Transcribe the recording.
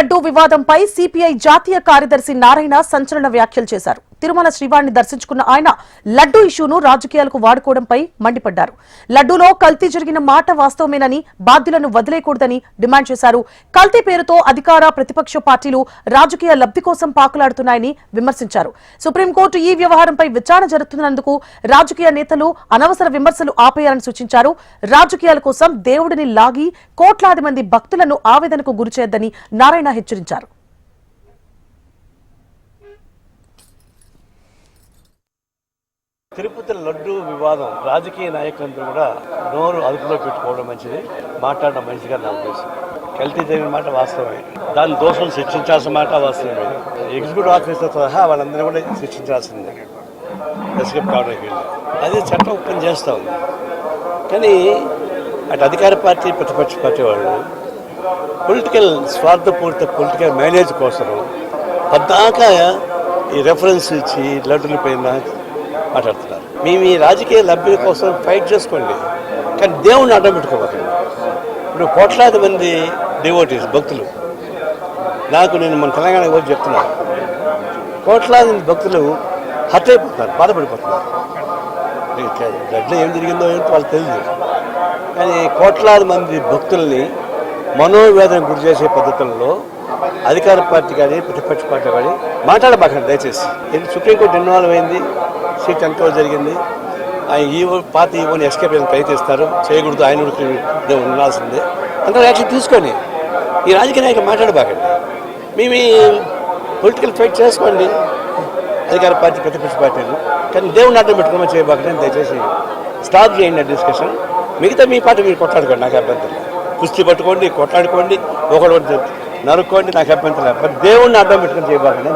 లడ్డూ వివాదంపై సిపిఐ జాతీయ కార్యదర్శి నారాయణ సంచలన వ్యాఖ్యలు చేశారు. తిరుమల శ్రీవారిని దర్శించుకున్న ఆయన లడ్డూ ఇష్యూను రాజకీయాలకు వాడుకోవడంపై మండిపడ్డారు. లడ్డూలో కల్తీ జరిగిన మాట వాస్తవమేనని, బాధ్యులను వదిలేయకూడదని డిమాండ్ చేశారు. కల్తీ పేరుతో అధికార ప్రతిపక్ష పార్టీలు రాజకీయ లబ్ధి కోసం పాకులాడుతున్నాయని విమర్శించారు. సుప్రీంకోర్టు ఈ వ్యవహారంపై విచారణ జరుపుతున్నందుకు రాజకీయ నేతలు అనవసర విమర్శలు ఆపేయాలని సూచించారు. రాజకీయాల కోసం దేవుడిని లాగి కోట్లాది మంది భక్తులను ఆవేదనకు గురిచేయొద్దని నారాయణ హెచ్చరించారు. తిరుపతి లడ్డు వివాదం రాజకీయ నాయకులందరూ కూడా నోరు అదుపులో పెట్టుకోవడం మంచిది, మాట్లాడడం మంచిగా నా ఉద్దేశం. కల్తీ జరిగిన మాట వాస్తవమే, దాని దోషం శిక్షించాల్సిన మాట వాస్తవమే. ఎగ్జిక్యూటివ్ ఆఫీసర్ సహా వాళ్ళందరూ కూడా శిక్షించాల్సిందే ఎస్కేప్ కావడానికి. అదే చట్టం పని ఉంది. కానీ అటు అధికార పార్టీ ప్రతిపక్ష పార్టీ వాళ్ళు పొలిటికల్ స్వార్థపూరిత పొలిటికల్ మేనేజ్ కోసం పద్దాకా ఈ రెఫరెన్స్ ఇచ్చి లడ్డుల పైన మాట్లాడుతున్నారు. మేము ఈ రాజకీయ లబ్ధి కోసం ఫైట్ చేసుకోండి, కానీ దేవుణ్ణి అడ్డం పెట్టుకోవాలి. ఇప్పుడు కోట్లాది మంది డివోటీస్ భక్తులు, నేను మన తెలంగాణ వచ్చి చెప్తున్నాను, కోట్లాది మంది భక్తులు హర్ట్ అయిపోతున్నారు, బాధపడిపోతున్నారు. గడ్డలో ఏం జరిగిందో ఏంటో వాళ్ళకి తెలియదు. కానీ కోట్లాది మంది భక్తుల్ని మనోవేదన గురి చేసే పద్ధతుల్లో అధికార పార్టీ కానీ ప్రతిపక్ష పార్టీ కానీ మాట్లాడబాకండి దయచేసి. సుప్రీంకోర్టు ఇన్వాల్వ్ అయింది, సీట్ ఎంతో జరిగింది. ఈవో పాత ఈవోని ఎస్కేప్ ప్రయత్నిస్తారు, చేయకూడదు, ఆయన ఉండాల్సిందే. అందరూ యాక్షన్ తీసుకొని ఈ రాజకీయ నాయకులు మాట్లాడబాకండి. మేము పొలిటికల్ ఫైట్ చేసుకోండి అధికార పార్టీ ప్రతిపక్ష పార్టీలు, కానీ దేవుడిని అడ్డం పెట్టుకోమని చేయబాకండి. దయచేసి స్టాప్ చేయండి డిస్కషన్. మిగతా మీ పార్టీ మీరు కొట్లాడుకోండి, నాకు అభ్యంతరం. కుస్తీ పట్టుకోండి, కొట్లాడుకోండి, ఒకటి నరుక్కోండి, నాకు అభ్యంతరం. దేవుడిని అడ్డం పెట్టుకొని చేయబాకండి.